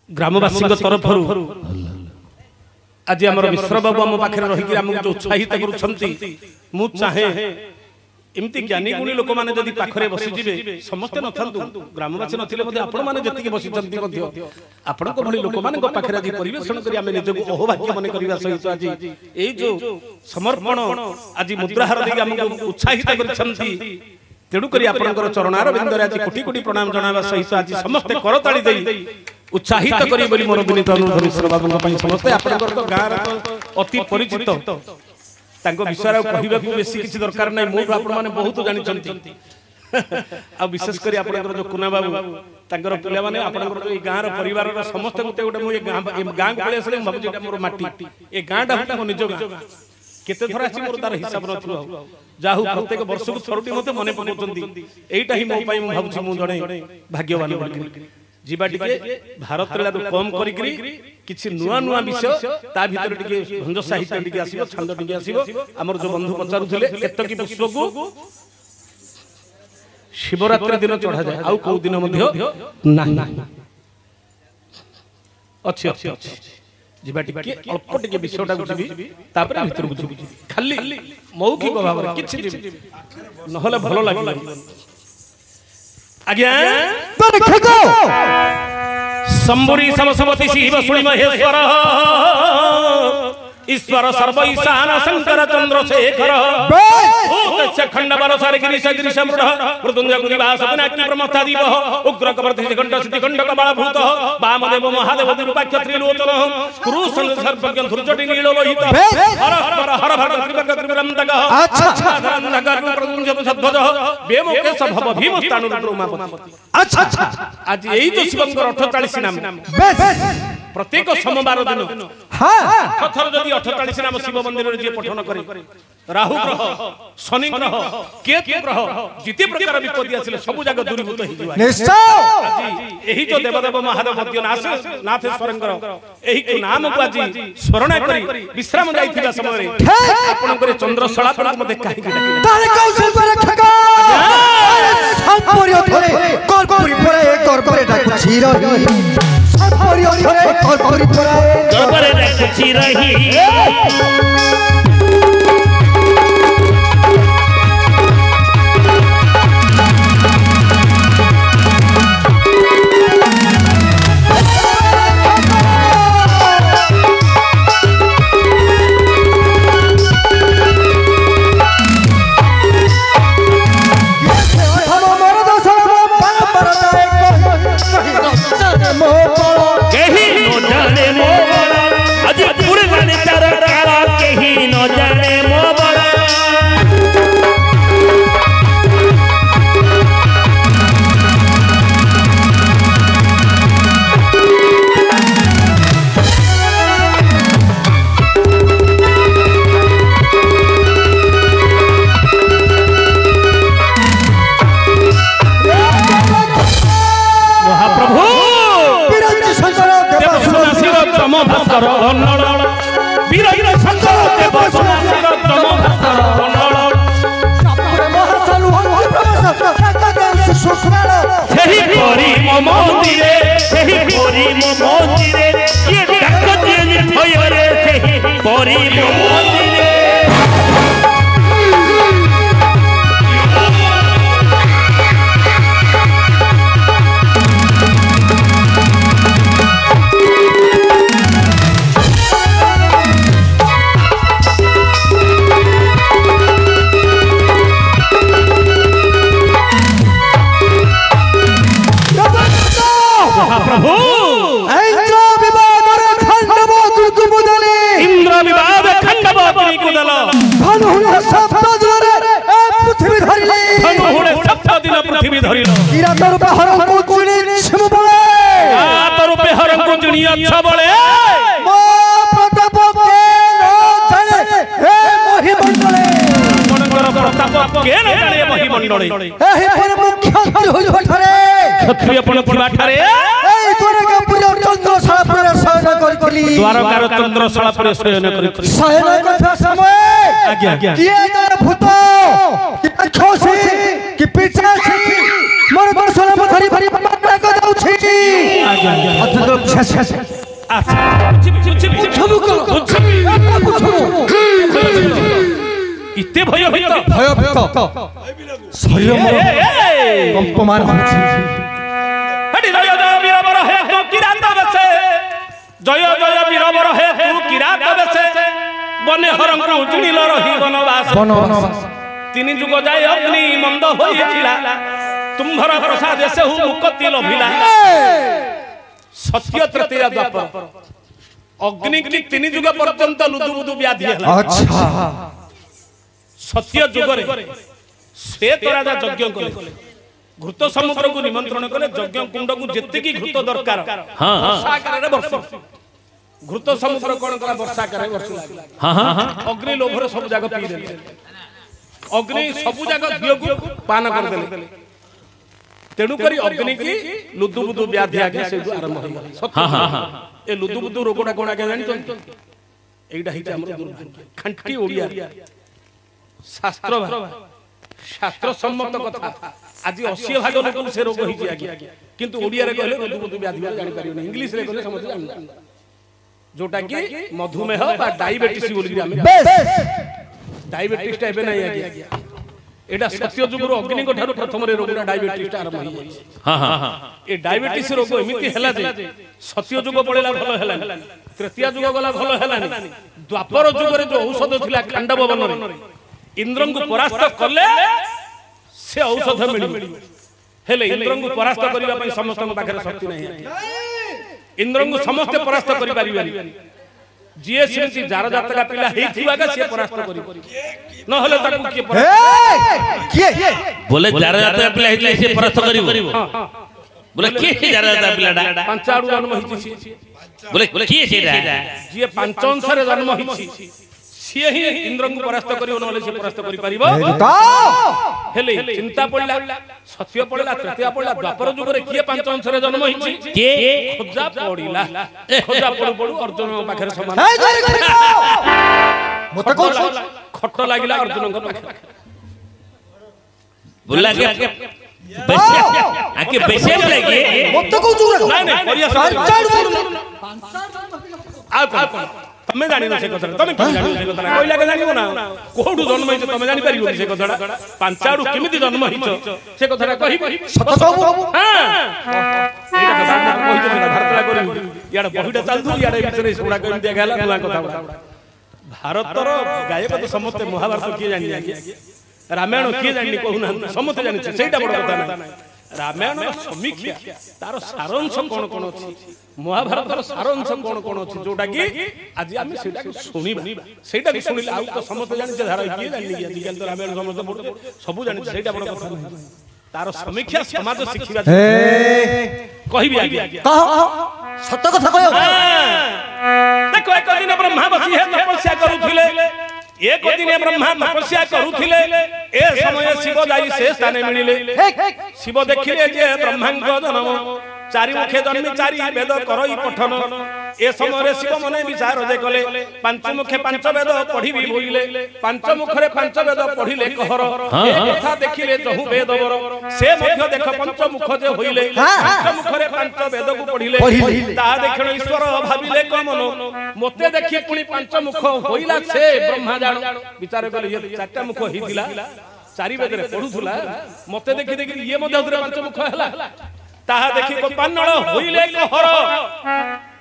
ग्रामवासी तरफ आज आम मिश्र बाबू आम पाखे रही आमको उत्साहित कर चाहे एमती ज्ञानी गुणी लोक मैंने जदि पाखरे बसीजे समस्ते न ग्रामवासी नथिले आपण मैंने जति बसी आपण भली लोक मान पाखे आज परिवेशन कर निजक अहोभाग्य मन करने सहित आज ये जो समर्पण आज मुद्राहार आमको उत्साहित कर तेणुक आपंकर चरणार बिंदर आज कोटि कोटि प्रणाम जनावा सहित आज समस्ते करताली दे उत्साहित करी बोली मोर विनीत अनुरोध मिश्र बाबू समस्ते आपंकर गाँव अति परिचित विषय कहवा बेसी किसी दरकार ना मो आपने बहुत जानी आ विशेष कर आपंकर जो कुना बाबू तांकर पिला माने आपंकर जो गाँव परिवार समस्त गोटे गोटे गाँव पलि आसे भाई मोर माटी ए गाँटा हूँ मो निज गाँ केते थर आसी मोर तार हिसाब नथिबो जाहु प्रत्येक वर्ष को थरटी मते मने पकोचंदी एइटा ही मो पई मु भाबुछि मु जणे भाग्यवान बोली जीवा टिके भारत रे कम करी किछि नुआ नुआ विषय ता भीतर टिके भंज साहित्य टिके आसीबो छंद टिके आसीबो हमर जो बंधु पचारुथिले केतकी पुष्प को शिवरात्रि दिन चढ़ा जाए आउ को दिन मध्य ना अच्छी अच्छी अच्छी जीवा टिके अल्प टिके विषयटा को जीवी तापर भीतर को जीवी खाली मौखिक भाव रे किछि नहले भलो लागि आज्ञा देखो शंभुरी समसवती शिव सुनि महेश्वर ईश्वर सर्व ईशान शंकर चंद्रशेखर खंड बरसार गिरीश गिरीश मृड मृदुंजय गुदिवास पिनाकी ब्रह्मस्तादीप उग्र कवर्ति खंड सिद्धि खंड कबाल भूत वामदेव महादेव विरूपाक्ष त्रिलोचन कुरुसंग सर्वज्ञ धुर्जटि नीलोहित हर हर हर भर त्रिवर्ग त्रिवरंतक नगर प्रदुंजय सध्वज बेमुखे सभव भीम स्थानु उमापति अच्छा आज एई तो शिवंकर 48 नाम प्रत्येक सोमवार दिन हां थर जदि 48 नाम शिव मंदिर रे जे पठन करे राहु ग्रह शनि ग्रह केतु ग्रह जिते प्रकार विपत्ति आसिले सब जगह दूरीभूत हो जिवा निश्चय एही जो देवदेव महादेव मध्य नाथेश्वरंकर एही को नाम को आज स्मरण करी विश्राम जाईथिबा समय रे आपण करे चंद्रशला पर मते काहे तारे कौशल पर खका संपरियो थरे करपुरी परे करपरे डाकुछि रही संपरियो थरे करपुरी परे करपरे डाकुछि रही द्वारकार चंद्रशला पर शयन करी शयन कथा समय आज्ञा किए तार भूत कि खोसी कि पिछासी मोर दर्शन धरि भरि मात्रा को जाउछि इते भयभीत शरीर मोर कंपमान होछि हटि जय जय वीरवर हे तू किरात बेसे जय जय वीरवर हे तू किरात बेसे बने हरंकु जुनिल रही वनवास तीन जुग जाय अग्नि मंद होइथिला तुम्भर प्रसाद से हु मुक्ति लभिला सत्य तृतीय द्वापर अग्नि की तीन जुग पर्यंत लुदुबुदु व्याधि हला अच्छा सत्य जुग रे श्वेत राजा यज्ञ कले घृत समुद्र को निमंत्रण कले यज्ञ कुंड को जेते की घृत दरकार वर्षा करे वर्षा घृत समुद्र कोन करा वर्षा करे वर्षा अग्नि लोभर सब जाग पी देले अग्नि सब जाग दियो को पान कर देले तेणु करी अग्नि की लुदुबुदु व्याधि आगे से आरंभ हो सत्य ए लुदुबुदु रोगडा कोन आगे जानि तो एइडा हिते हमर दुर्भाग्य खंटी ओडिया शास्त्र सम्मत कथा आज 80 भाग लोक से रोग होई आगे किंतु ओडिया रे कहले लुदुबुदु व्याधि जानि परियो इंग्लिश रे कहले समझ जानि जोटा कि मधुमेह बा डायबिटीज बोली हम डायबिटीज टा एबे नै आगे एटा सत्य जुग रो अग्नि को ठारो प्रथम रे रोगडा डायबिटीज टा आरंभ होई ए डायबिटीज रोग एमिति हैला जे सत्य जुग पड़ेला भलो हैला तृतीय जुग गला भलो हैला द्वापर जुग रे जो औषध थिला खांडव वन रे इंद्र को परास्त करले से औषध मिली हेले इंद्र को परास्त करिबा पई समस्त पाखरे शक्ति नहीं इंद्र को समस्त परास्त करि परिबा जीए सिंती जार जातका पिला हेथिबा का से परास्त करि न हले ताकू के किए बोले जार जातका पिला हेथिले से परास्त करिवो बोले के जार जातका पिलाडा पांचाडू जन्म हिची बोले के सेडा जीए पांचंश रे जन्म हिची सिए ही इंद्र को परास्त करिवो न हले से परास्त करि परिबो हेले चिंता पड़ला सत्य पड़ला तृतीय पड़ला द्वापर जुग रे किए पांचंश रे जन्म हिची के खोजा पड़िला खोजा पड़ू पड़ू अर्जुन पाखरे समान मते कोन खट लागिला अर्जुन को पाखरे बोला के आके बेसे लगे मते को जुरा नहीं परिया आ तमे जानि न से कथा तमे कि जानि से कथा कोइला के जानिबो ना कोठु जन्म हिच तमे जानि परिबो से कथा पांचाडू केमिति जन्म हिच से कथा कहिबो सत कहबो हां एटा कथा कहितो ना भारतला करी याडा बहुडा चालथु याडा बिचरे सोडा कहि दिया गेला नुवा कथा भारतर गायक तो समस्त महाभारत किए जानि रामायण किए जानि कहू ना समस्त जानि सेटा बड़ कथा ना रामायण समीक्षा तार सारांश कोन कोन अछि महाभारतर सारांश कोन कोन अछि जोटा कि आज आमे सेटा सुनिबा सेटा सुनिले आ तो समस्त जानि जे धारा किए जानि आज काल तो रामायण समस्त सब जानि सेटा बड़ कथा तार समीक्षा समाज शिखिबा कहिबि आगे कह सत कथा कह देखो एक दिन ब्रह्मा बसी है तपस्या करूथिले एक दिन ब्रह्मा तपस्या करूथिले ए समय शिव जाई से स्थाने मिलिले शिव देखिले जे ब्रह्मांग जन्म चारि मुखे जन्मी चारि वेद करई पठन ए समय शिव मने विचार जे कले पांच मुखे पांच वेद पढिबि बोलिले पांच मुखरे पांच वेद पढिले कहर ए कथा देखिले जहु वेद वर से मध्य देख पंच मुख जे होइले पांच मुखरे पांच वेद को पढिले ता देखण ईश्वर भाबिले कमन मते देखि पुनी पांच मुख होइला से ब्रह्मा जान विचार कले ये चारटा मुख हिदिला चारि वेद रे पढुथुला मते देखि देखि ये मध्य पांच मुख हला ताहा देखि को पान्नळ होइले कहर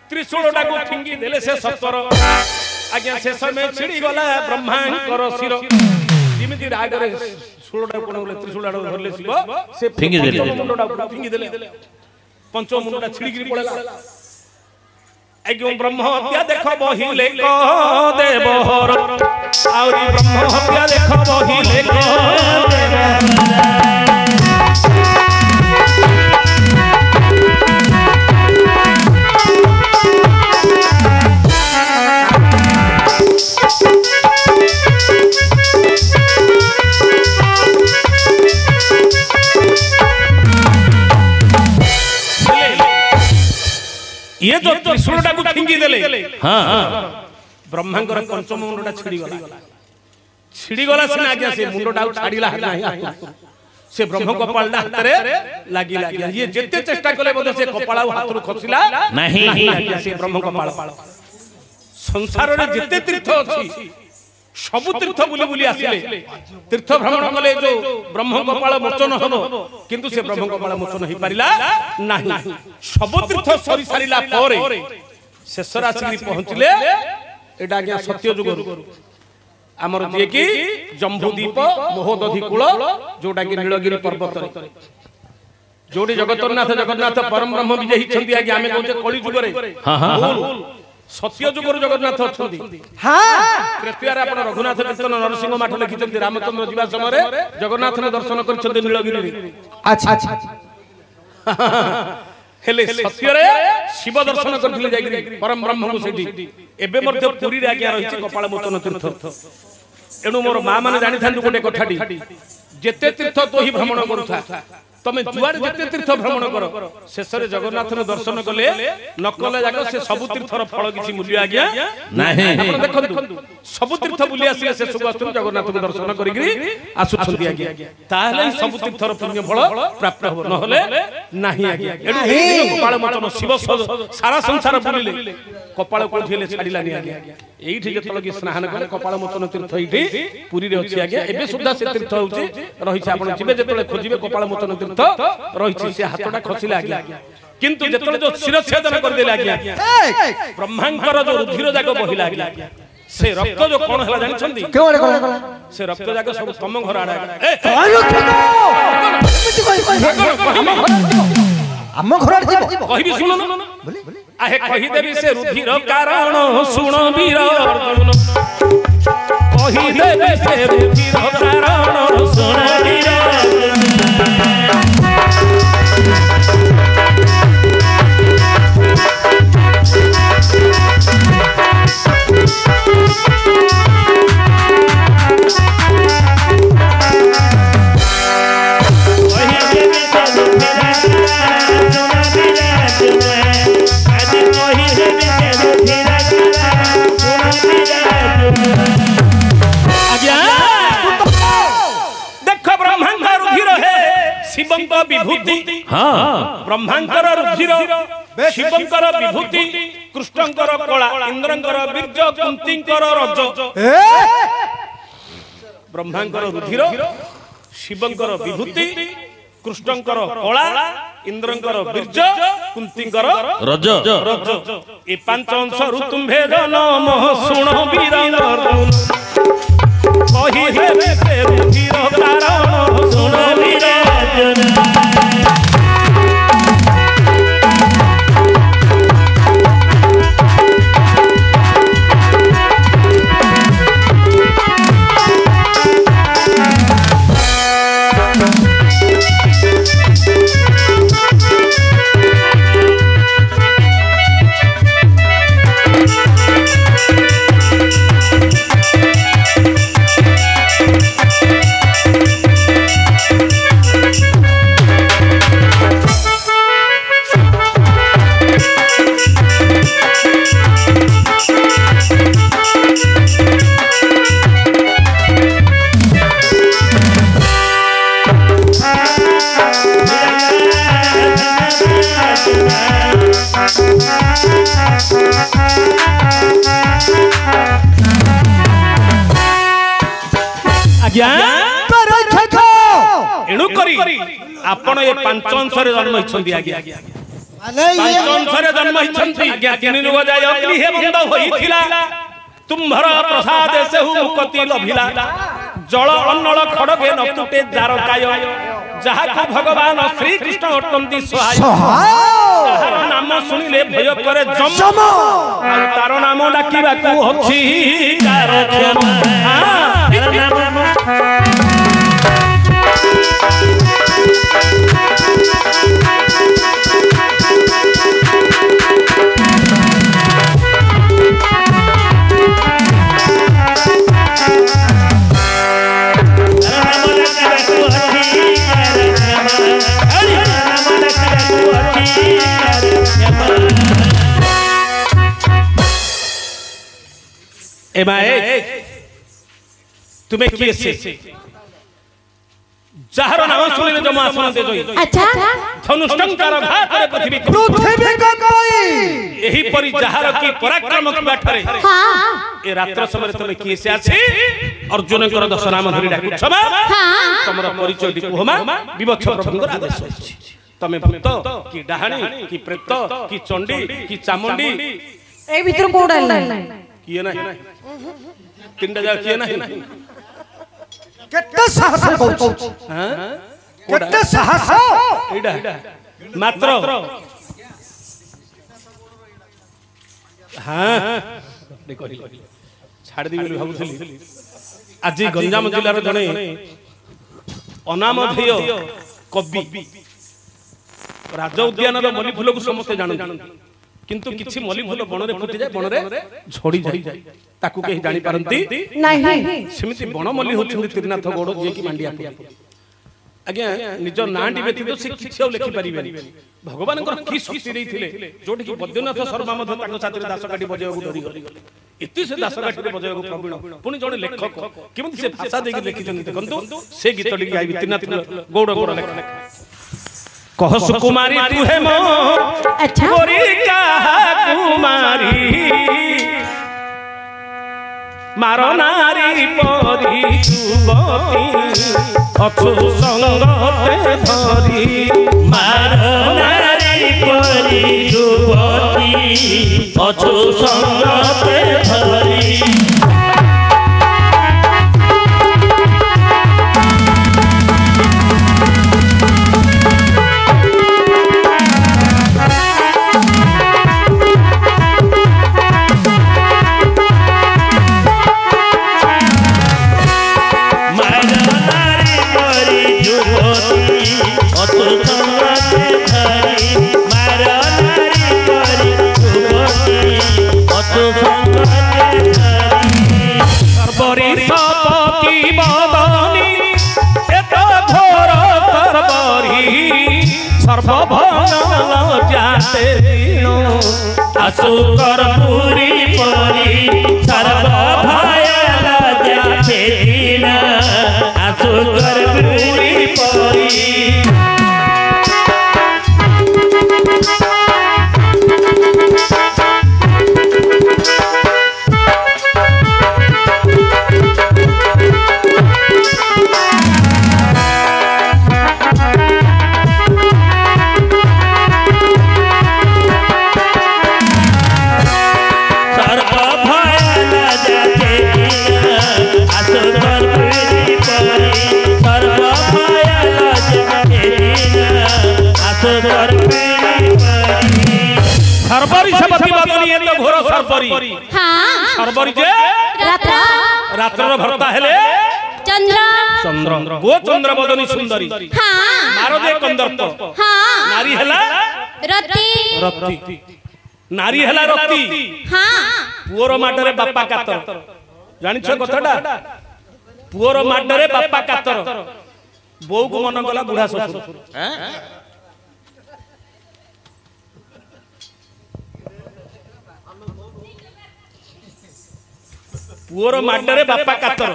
त्रिशूलटा को ठिंगी देले से सत्तर आज्ञा से समय छिड़ी गला ब्रह्मांकर शिर जिमिति राग रे शूलटा कोन बोले त्रिशूलटा धरले शिव से ठिंगी देले मुंडटा ठिंगी देले पंचम मुंडटा छिड़ीगिरी पळेला आज्ञा ब्रह्म हत्या देख बहिले क देवहर आउरी ब्रह्म हत्या देख बहिले क ये जो त्रिशूलटा को ठिंगी देले ब्रह्मांकर पंचम मुंडटा छिड़ी गला सिना आज्ञा से मुंडटा छाड़ीला नाही से ब्रह्म कपाल हाथ में लगी ये जिते चेष्टा कले बोधे से कपाल हाथ खसिला नहीं से ब्रह्म कपाल संसार रे जिते तीर्थ अछि सब तीर्थ बुली बुली आसिले तीर्थ भ्रमण कले जो ब्रह्म कपाल मोचन हबो किंतु से ब्रह्म कपाल मोचन ही परिला नाही सब तीर्थ सरी सारिला परे शेष राशि पहुंचले एटा आज्ञा सत्य जुग आमर जे कि जम्बूद्वीप महोदधि कूल जोटा कि नीलगिरी पर्वत जोटी जगन्नाथ जगन्नाथ परम ब्रह्म विजयी छंती आज्ञा आमे कहते कली जुग रे हां सत्य जुगर जगन्नाथ अछंती हां तृतीय रे आपण रघुनाथ कीर्तन नरसिंह माठ लिखिछंती रामचंद्र जीवा समय जगन्नाथ ने दर्शन करछंती नीलगिरी रे अच्छा हेले सत्य रे शिव दर्शन करथिले जाई परम ब्रह्म को सेठी एबे मध्य पुरी रे आज्ञा रहिछि कपाल मोचन तीर्थ एनु मोर मां माने जानि थांतु गोटे कठाडी जेते तीर्थ तोही भ्रमण करूथा तमे जुआर जेते तीर्थ भ्रमण करो शेष रे जगन्नाथ ने दर्शन कले न कले जाक से सब तीर्थर फल किछि मूल्य आज्ञा नाही आपण देखंतु सब तीर्थ बुली आसी से सुगस्तु जगन्नाथ को दर्शन करिगिरी आसुछंती आज्ञा ताहले सब तीर्थर पुण्य फल प्राप्त हो न होले नाही आज्ञा एनु कपाल मोचन शिव सारा संसार बुलिले कपाल को थिले छाडिलानी आज्ञा एठी जेतल कि स्नान करे कपाल मोचन तीर्थ एठी पुरी रे अछि आज्ञा एबे सुद्धा से तीर्थ होउची रहिछि आपण जिबे जेतले खोजिबे कपाल मोचन तीर्थ रहिछि से हातटा खसिला आज्ञा किंतु जेतले जो शिरच्छेदन कर देला आज्ञा ब्रह्मांकर जो रुधिर जाक बहिला आज्ञा से रक्त जो कोन हला जानि छंती कोन से रक्त जाक सब तम घर आडा हम घर आडे जीव कहिबी सुनो आहे कहि देबी से रुधिर कारण सुनो वीर अर्जुन कहि देबी से रुधिर कारण सुनो वीर शिवंकर विभूति हां ब्रह्मांकर रुधिर शिवंकर विभूति कृष्णंकर कला इंद्रंकर वीर्य कुंतींकर रज ब्रह्मांकर रुधिर शिवंकर विभूति कृष्णंकर कला इंद्रंकर वीर्य कुंतींकर रज ए पांच अंश ऋतुंभे जन्म सुण वीर अर्जुन कहि हेबे से रुधिर कारण सुण वीर आपण ये पंचंशरे जन्म हिचंती आज्ञा पंचंशरे जन्म हिचंती आज्ञा तीन युग जाय अग्नि हे बंद होइथिला तुम्हर प्रसाद से मुक्ति लभिला जल अन्नल खड़गे न टूटे जार काय जहा को भगवान श्री कृष्ण अटंती सहाय तार नाम सुनिले भय करे जम तार नाम डाकिबा को अछि कार्यक्रम तार नाम तुम्हें किए से যাহার নাম শুনিলে যম আসন তেজই আচ্ছা ধনুষ্টঙ্কার ঘাতরে পৃথিবী কম্পাই এহি পরি যাহার কি পরাক্রম বাঠরে হ্যাঁ এ রাত্র সময় তুমি কি সে আছে অর্জুনଙ୍କର 10 নাম ধরি ডাকুছ মা হ্যাঁ তোমার পরিচয় দি কুহমা বিবচ্ছ প্রভুଙ୍କର আদেশ ଅଛି তুমি ভূত কি ডাহাণী কি প্রেত কি চণ্ডী কি চামুণ্ডী এই ভিতর কোডা নাই কিଏ ନାହିଁ ତିନିଟା ଜାଗା କିଏ ନାହିଁ କେତେ ସାହସ କହୁଛ କେତେ ସାହସ ଏଇଟା ମାତ୍ର ଛାଡ଼ିଦେବି ବୋଲି ଭାବୁଥିଲି ଆଜି ଗଞ୍ଜାମ ଜିଲ୍ଲାର ଜଣେ ଅନାମଧେୟ କବି ରାଜ ଉଦ୍ୟାନର ମଲ୍ଲି ଫୁଲକୁ ସମସ୍ତେ ଜାଣନ୍ତି କିନ୍ତୁ କିଛି ମଲ୍ଲି ଫୁଲ ବଣରେ ଫୁଟିଯାଏ ବଣରେ ଝଡ଼ିଯାଏ ତାକୁ କେହି ଜାଣିପାରନ୍ତି ନାହିଁ ସେମିତି ବଣ ମଲ୍ଲି ହେଉଛନ୍ତି ତ୍ରିନାଥ ଗୌଡ଼ ଯିଏକି ମାଣ୍ଡିଆ ଆଜ୍ଞା ନିଜ ନାଁଟି ବ୍ୟତୀତ ସେ କିଛି ଆଉ ଲେଖିପାରିବେନି ଭଗବାନଙ୍କର କି ଶକ୍ତି ଦେଇଥିଲେ ଯୋଉଠିକି ବୈଦ୍ୟନାଥ ଶର୍ମା ମଧ୍ୟ ତାଙ୍କ ସାଥିରେ ଦାସକାଠି ବଜାଇବାକୁ ଡରିଗଲେ ଏତେ ସେ ଦାସକାଠିରେ ବଜାଇବାକୁ ପ୍ରବୀଣ ପୁଣି ଜଣେ ଲେଖକ କେମିତି ସେ ଭାଷା ଦେଇକି ଲେଖିଛନ୍ତି ଦେଖନ୍ତୁ ସେ ଗୀତଟି ଗାଇବି ତ୍ରିନାଥ ଗୌଡ଼ ଲେଖା कह सुकुमारी तू है मो अच्छा गोरी कहा कुमारी मारो नारी परी सुबती अछु संगते धरी मारो नारी परी सुबती अछु संगते धरी असुकर पूरी परी सर्व भय जाते दिन असुकर पूरी परी रात्र भरता हेले चंद्र चंद्र गो चंद्र बदनी सुंदरी मारो दे कंदर्प नारी हेला रति रति नारी हेला रति पुओर माडरे बापा कातर जानिछ कथाटा पुओर माडरे बापा कातर बोउ को मन गला बुढ़ा ससुर पुओर माडरे बापा कातर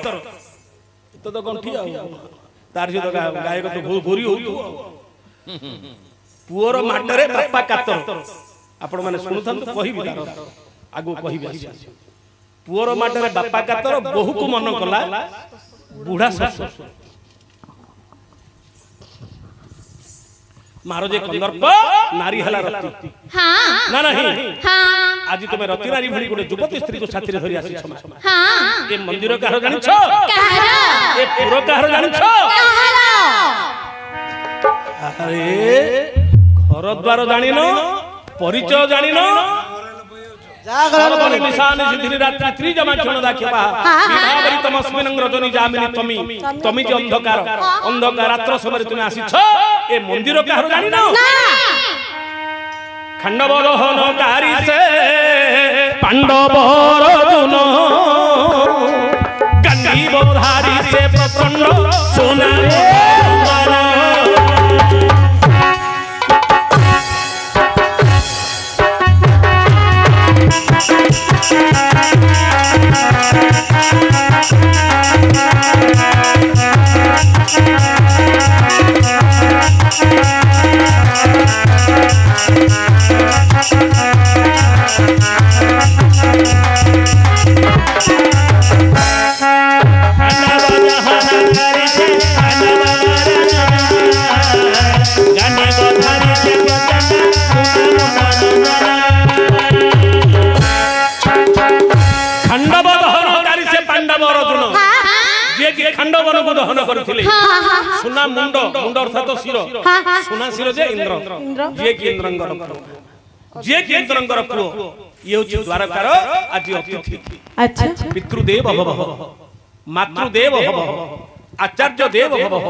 तो गंठी तार सहित गायक तो घोरी हो पुओर माडरे बापा कातर आपण माने सुनुथन कहिबि आगु कहिबि पुओर माडरे बापा कातर बहु को मन कला बुढ़ा ससुर मारो जे कंदर्प नारी हला रति ना नहीं आज तुम रति नारी भली गोटे युवती स्त्री को छाती रे धरि आसी छमा ए मंदिर काहर जानि छ ए पुर काहर जानि छ अरे घर द्वार जानि न परिचय जानि न जागरण निशान सिद्धि रात्रि त्रिजमा क्षण दाखिबा विभावरी तमस्मिनं रजनी जामिनी तमी जे अंधकार अंधकार रात्र समय तुम आसी छ ए मंदिर काहर जानि न खंडव दहनकारी से पांडव अर्जुन गंडीवधारी से प्रचंड सोना ଖାଣ୍ଡବନକୁ ଦହନ କରିଥିଲେ ସୁନା ମୁଣ୍ଡ ଅର୍ଥାତ ଶିର ସୁନା ଶିର ଯେ ଇନ୍ଦ୍ର ଯିଏ କି ଇନ୍ଦ୍ରଙ୍କର ପୁଅ ଇଏ ହେଉଛି ଦ୍ୱାରକାର ଆଜି ଅତିଥି ପିତୃଦେବ ଭବ ମାତୃଦେବ ଭବ ଆଚାର୍ଯ୍ୟ ଦେବ ଭବ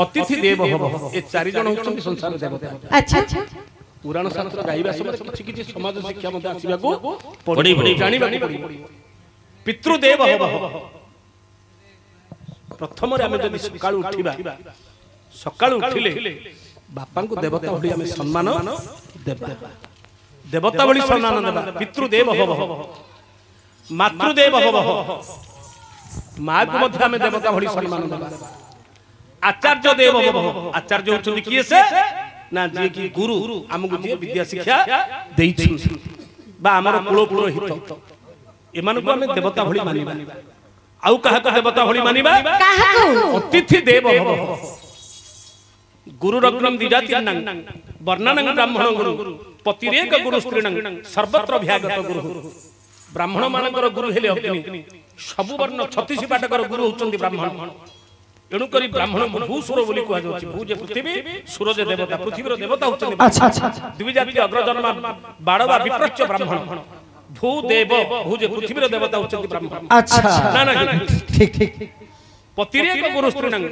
ଅତିଥି ଦେବ ଭବ ଏ ଚାରି ଜଣ ହେଉଛନ୍ତି ସଂସାର ଦେବତା। ପୁରାଣ ଶାସ୍ତ୍ର ଗାଇବା ସମୟରେ କିଛି କିଛି ସମାଜ ଶିକ୍ଷା ମଧ୍ୟ ଆସିବାକୁ ପଡ଼ିବ ଜାଣିବାକୁ ପଡ଼ିବ। ପିତୃଦେବ ଭବ ପ୍ରଥମରେ ଆମେ ଯଦି ସକାଳୁ ଉଠିଲେ ବାପାଙ୍କୁ ଦେବତା ଭଳି ଆମେ ସମ୍ମାନ ଦେବା ଦେବତା ଭଳି ସମ୍ମାନ ଦେବା। ପିତୃଦେବ ଭବ ମାତୃଦେବ ଭବ ମାକୁ ମଧ୍ୟ ଆମେ ଦେବତା ଭଳି ସମ୍ମାନ ଦେବା। ଆଚାର୍ଯ୍ୟ ଦେବ ଭବ ଆଚାର୍ଯ୍ୟ ହେଉଛନ୍ତି କିଏ ସେ ନା ଯିଏ କି ଗୁରୁ ଆମକୁ ଯିଏ ବିଦ୍ୟା ଶିକ୍ଷା ଦେଇଛନ୍ତି ବା ଆମର କୁଳ ପୁରୋହିତ ଏମାନଙ୍କୁ ଆମେ ଦେବତା ଭଳି ମାନିବା। ଆଉ କାହାକୁ ଦେବତା ଭଳି ମାନିବା? ଅତିଥି ଦେବ ଭବ ଗୁରୁ ରତ୍ନମ୍ ଦ୍ୱିଜାତୀୟାଂ ବର୍ଣ୍ଣାନାଂ ବ୍ରାହ୍ମଣ ଗୁରୁ ପତିରେକ ଗୁରୁ ସ୍ତ୍ରୀଣାଂ ସର୍ବତ୍ର ଭ୍ୟାଗତ ଗୁରୁ। ବ୍ରାହ୍ମଣ ମାନଙ୍କର ଗୁରୁ ହେଲେ ଅଗ୍ନି ସବୁ ବର୍ଣ୍ଣ 36 ପାଟକର ଗୁରୁ ହେଉଛନ୍ତି ବ୍ରାହ୍ମଣ। ଏଣୁକରି ବ୍ରାହ୍ମଣ ଭୂସୁର ବୋଲି କୁହାଯାଉଛି। ଭୂ ଯେ ପୃଥିବୀ ସୁର ଯେ ଦେବତା ପୃଥିବୀର ଦେବତା ହେଉଛନ୍ତି ଦ୍ୱିଜାତୀୟ ଅଗ୍ରଜନ୍ମ ବାଡ଼ ବା ବିପ୍ରଚ୍ଛ ବ୍ରାହ୍ମଣ। ଭୂ ଦେବ ଭୂ ଯେ ପୃଥିବୀର ଦେବତା ହେଉଛନ୍ତି ବ୍ରାହ୍ମଣ। ପତିରେକ ଗୁରୁ ସ୍ତ୍ରୀଣାଂ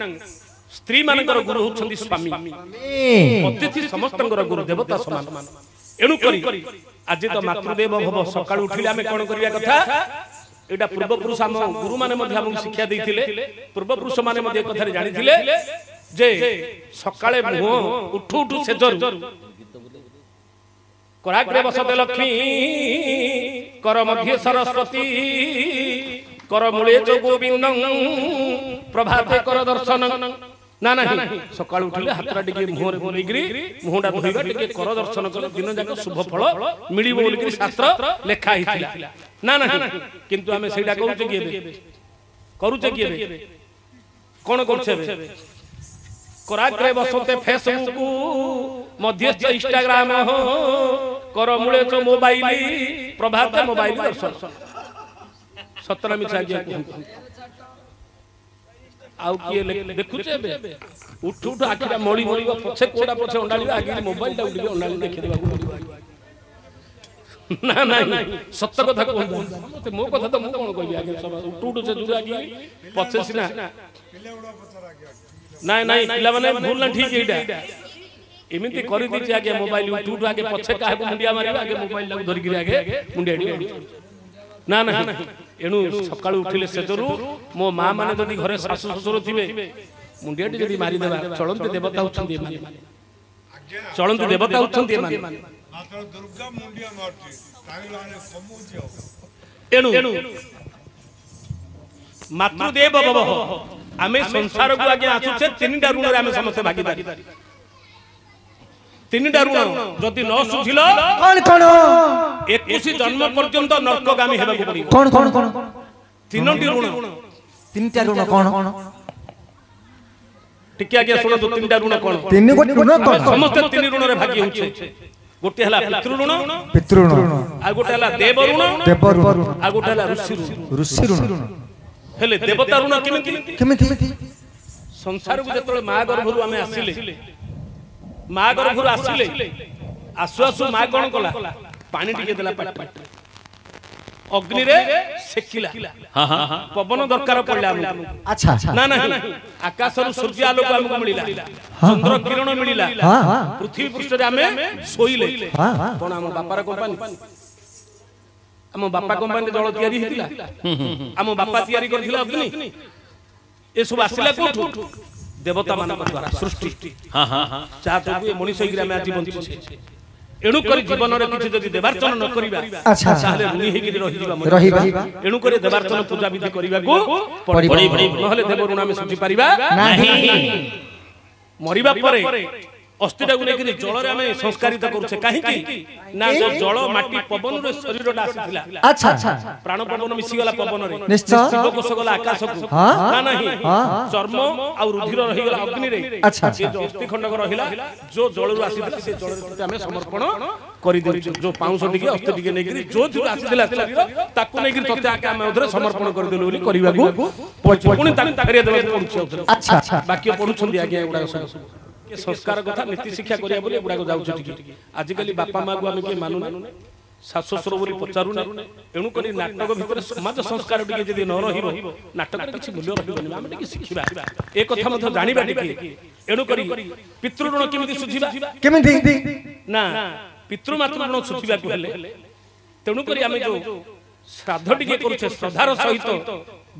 ସ୍ତ୍ରୀ ମାନଙ୍କର ଗୁରୁ ହେଉଛନ୍ତି ସ୍ୱାମୀ। ଅତିଥି ସମସ୍ତଙ୍କର ଗୁରୁ ଦେବତା ସମାନ। ଏଣୁକରି ଆଜି ତ ମାତୃଦେବ ଭବ ସକାଳୁ ଉଠିଲେ ଆମେ କଣ କରିବା କଥା? ଏଇଟା ପୂର୍ବପୁରୁଷ ଆମ ଗୁରୁମାନେ ମଧ୍ୟ ଆମକୁ ଶିକ୍ଷା ଦେଇଥିଲେ। ପୂର୍ବପୁରୁଷ ମାନେ ମଧ୍ୟ କଥାରେ ଜାଣିଥିଲେ ଯେ ସକାଳେ ମୁହଁ ଉଠୁ ଉଠୁ ସେଜରୁ କରାଗ୍ରେ ବସତେ ଲକ୍ଷ୍ମୀ କର ମଧ୍ୟ ସରସ୍ୱତୀ କର ମୂଳେ ଚ ଗୋବିନ୍ଦ ପ୍ରଭାତେ କର ଦର୍ଶନ। ନା ନାହିଁ ସକାଳୁ ଉଠିଲେ ହାତଟା ଟିକେ ମୁହଁରେ ବୁଲେଇକିରି ମୁହଁଟା ଧୋଇବା ଟିକେ କର ଦର୍ଶନ କଲେ ଦିନ ଯାକ ଶୁଭ ଫଳ ମିଳିବ ବୋଲିକିରି ଶାସ୍ତ୍ର ଲେଖା ହେଇଥିଲା। ନା ନାହିଁ କିନ୍ତୁ ଆମେ ସେଇଟା କରୁଛେ କି ଏବେ? କରୁଛେ କି ଏବେ? କଣ କରୁଛେ ଏବେ? କରାଗ୍ରେ ବସତେ ଫେସବୁକ ମଧ୍ୟସ୍ଥ ଇନଷ୍ଟାଗ୍ରାମ କର ମୂଳେ ଚ ମୋବାଇଲ ପ୍ରଭାତେ ମୋବାଇଲ ଦର୍ଶନ। ସତର ମିଛ ଆଜ୍ଞା କୁହନ୍ତୁ। ଆଉ କିଏ ଦେଖୁଛେ ଏବେ? ଉଠୁ ଉଠୁ ଆଖିଟା ମଳି ମଳିବ ପଛେ କୋଉଟା ପଛେ ଅଣ୍ଡାଳିବ ଆଗେ ମୋବାଇଲଟା ଉଠିକି ଅଣ୍ଡାଳି ଦେଖିଦେବାକୁ ପଡ଼ିବ। ନା ନାଇଁ ସତ କଥା କୁହନ୍ତୁ। ମୋ କଥା ତ ମୁଁ କଣ କହିବି ଆଜ୍ଞା? ଉଠୁ ଉଠୁ ସେ ଯୋଉ ଆଗେ ପଛେ ସିନା ନାଇଁ ନାଇଁ ପିଲାମାନେ ଭୁଲ ନା ଠିକ ଏଇଟା ଏମିତି କରିଦେଇଛି ଆଜ୍ଞା। ମୋବାଇଲ ଉଠୁ ଉଠୁ ଆଗେ ପଛେ କାହାକୁ ମୁଣ୍ଡିଆ ମାରିବା ଆଗେ ମୋବାଇଲଟାକୁ ଧରିକିରି ଆଗେ ମୁଣ୍ଡିଆ ନା ନାହିଁ। ଏଣୁ ସକାଳୁ ଉଠିଲେ ସେଜରୁ ମୋ ମା ମାନେ ଯଦି ଘରେ ଶାଶୁ ଶ୍ୱଶୁର ଥିବେ ମୁଣ୍ଡିଆଟି ଯଦି ମାରିଦେବା ଚଳନ୍ତି ଦେବତା ହେଉଛନ୍ତି ଏମାନେ। ଚଳନ୍ତି ଦେବତା ହେଉଛନ୍ତି ଏମାନେ। ଏଣୁ ମାତୃଦେବ ଭବ ଆମେ ସଂସାରକୁ ଆଜ୍ଞା ଆସୁଛେ ତିନିଟା ଋଣରେ ଆମେ ସମସ୍ତେ ଭାଗିଦାରୀ। ତିନିଟା ଋଣ ଯଦି ନ ସୁଝିଲ କଣ କଣ 21 ଜନ୍ମ ପର୍ଯ୍ୟନ୍ତ ନର୍କଗାମୀ ହେବାକୁ ପଡ଼ିବ। କଣ କଣ କଣ ତିନୋଟି ଋଣ। ତିନିଟା ଋଣ କଣ? ଟିକେ ଆଜ୍ଞା ଶୁଣନ୍ତୁ ତିନିଟା ଋଣ କଣ? ତିନି ଗୋଟି ଋଣ କଣ? ସମସ୍ତେ ତିନି ଋଣରେ ଭାଗି ହେଉଛେ। ଗୋଟେ ହେଲା ପିତୃ ଋଣ, ଆଉ ଗୋଟେ ହେଲା ଦେବ ଋଣ, ଆଉ ଗୋଟେ ହେଲା ଋଷି ଋଣ। ହେଲେ ଦେବତା ଋଣ କେମିତି? ସଂସାରକୁ ଯେତେବେଳେ ମା ଗର୍ଭରୁ ଆମେ ଆସିଲେ ମା ଗର୍ଭରୁ ଆସିଲେ ଆସୁ ଆସୁ ମା କଣ କଲା? ପାଣି ଟିକେ ଦେଲା ପାଟି ଅଗ୍ନିରେ ସେକିଲା। ପବନ ଦରକାର ପଡିଲା ଆମକୁ। ନା ନାହିଁ ଆକାଶରୁ ସୂର୍ଯ୍ୟ ଆଲୋକ ଆମକୁ ମିଳିଲା, ଚନ୍ଦ୍ର କିରଣ ମିଳିଲା, ପୃଥିବୀ ପୃଷ୍ଠରେ ଆମେ ଶୋଇଲେ। କଣ ଆମ ବାପାର କମ୍ପାନୀ? ଆମ ବାପା କମ୍ପାନୀରେ ଜଳ ତିଆରି ହେଇଥିଲା? ଆମ ବାପା ତିଆରି କରିଥିଲା ଅଗ୍ନି? ଏସବୁ ଆସିଲା କୋଉଠୁ? ଦେବତା ମାନଙ୍କ ଦ୍ୱାରା ସୃଷ୍ଟି। ଯାହା ଯୋଗୁଁ ଏ ମଣିଷ ହେଇକି ଆମେ ଆଜି ବଞ୍ଚୁଛେ। ଏଣୁକରି ଜୀବନରେ କିଛି ଯଦି ଦେବାର୍ଚନ ନ କରିବା ତାହେଲେ ଋଣୀ ହେଇକି ରହିଯିବା। ଏଣୁକରି ଦେବାର୍ଚନ ପୂଜା ବିଧି କରିବାକୁ ପଡ଼ିବ, ନହେଲେ ଦେବ ଋଣ ଆମେ ସୁଝି ପାରିବା ନାହିଁ। ମରିବା ପରେ अस्थिटाକୁ ନେଇକି ଜଳରେ ଆମେ ସଂସ୍କାରିତ କରୁଛେ କାହିଁକି ନା ଜଳ ମାଟି ପବନରେ ଶରୀରଟା ଆସିଥିଲା ଆଚ୍ଛା ପ୍ରାଣ ପବନ ମିଶିଗଲା ପବନରେ ନିଶ୍ଚୟ ଜୀବକୋଷ ଗଲା ଆକାଶକୁ ନା ନାହିଁ ଚର୍ମ ଆଉ ରୁଧିର ରହିଗଲା ଅଗ୍ନିରେ ଆଚ୍ଛା ସେ ଯୋଉ ଅସ୍ଥି ଖଣ୍ଡକ ରହିଲା ଯୋଉ ଜଳରୁ ଆସିଥିଲା ସେ ଜଳରେ ଆମେ ସମର୍ପଣ କରିଦେଉଛୁ ଯୋଉ ପାଉଁଶ ଟିକେ ଅସ୍ଥି ଟିକେ ନେଇକି ଯୋଉ ଆସିଥିଲା ଶରୀର ତାକୁ ନେଇକି ତତେ ଆକା ଆମେ ଅଧରେ ସମର୍ପଣ କରିଦେଲୁ ବୋଲି କରିବାକୁ ପୁଣି ତାକୁ ଫେରିয়ে ଦେବାକୁ ପଡୁଛି ଆଚ୍ଛା ବାକ୍ୟ ପଢୁଛନ୍ତି ଆଜ୍ଞା ଏଗୁଡା ସବୁ संस्कार कथा नीति शिक्षा करिया बोली गुडा जाउछ टिके आजिकली बापा माँ को आमे के मानु सासु ससुर बोली पचारु नै एणु करी नाटक भितर समाज संस्कार टिके जदी न रहिबो नाटक रे किछि मूल्य रहिबो आमे टिके शिखिबा ए कथा मथ जानिबा टिके एणु करी पितृ ऋण केमिति सुझिबा केमिति ना पितृ मातृ ऋण सुझिबा को हेले तेणु करी आमे जो श्राद्ध टिके करूछे श्रद्धार सहित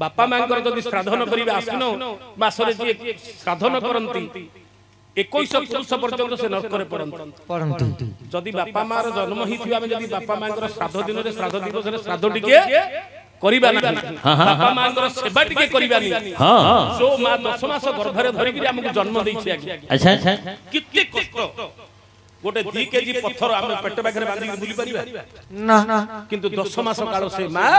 बापा माँ जदी श्राद्ध न करिबा आसिनो मासरे जे श्राद्ध न करंती 21 पुरुष पर्यंत से नरक पड़ती जदि बापा माँ जन्म ही आम जदि बापा माँ श्राद्ध दिन में श्राद्ध दिवस श्राद्ध टिके करिबा नहीं बापा माँ सेवा टिके करिबा नहीं जो माँ 10 मास गर्भरे धरिक हमको जन्म देछि अच्छा अच्छा किते कष्ट गोटे 2 केजी पत्थर आम पेट पाखरे बांधी बुली परिबा ना किंतु 10 मास काल से माँ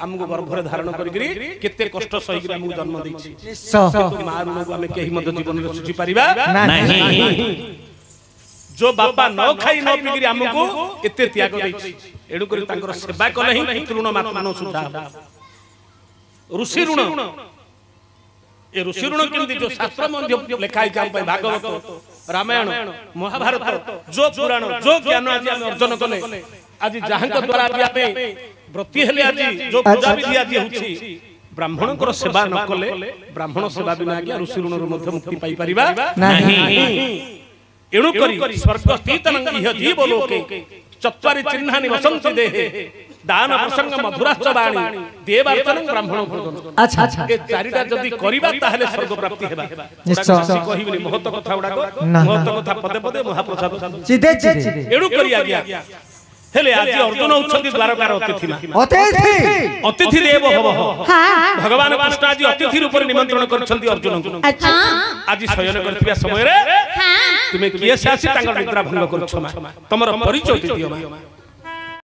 हमको गर्भरे धारण करिकरी केते कष्ट सही कि हमको जन्म देछि निश्चय माँ ऋण को आमे केही मध्य जीवन रे सुझी परिबा नहीं जो बापा न खाई न पिकरी हमको एते त्याग देछि एडु करी तांकर सेवा कले ही पितृ ऋण मातृ ऋण सुधा ऋषि ऋण ए ऋषि ऋण केमति जो शास्त्र मध्य लेखाई काम पे भागवत रामायण महाभारत जो पुराण जो ज्ञान आज हम अर्जन कले आज जहां के द्वारा भी आपे व्रती हेले आज जो पूजा विधि आज होछि ब्राह्मण को सेवा न कले ब्राह्मण सेवा बिना आज्ञा ऋषि ऋण मध्य मुक्ति पाई परिबा नहीं एणु करी स्वर्ग स्थित इह जीव लोके चत्वारि चिन्हानि वसन्ति देहे दान प्रसंग मधुराश्च वाणी देवार्चन ब्राह्मण भोजन अच्छा अच्छा ए चारिटा जदी करिबा ताहले स्वर्ग प्राप्ति हेबा निश्चय कहिबनि महत कथा उडाको महत कथा पदे पदे महाप्रसाद चिदे चिदे एणु करी आज्ञा हेले आज अर्जुन उछंती द्वारकार अतिथि अतिथि देव भव भगवान कृष्ण आज अतिथि रूप निमंत्रण करछंती अर्जुन को अच्छा आज शयन करथिबा समय रे तुमे किए से आसी तांगर निद्रा भंग करछ मा तमर परिचय दियो मा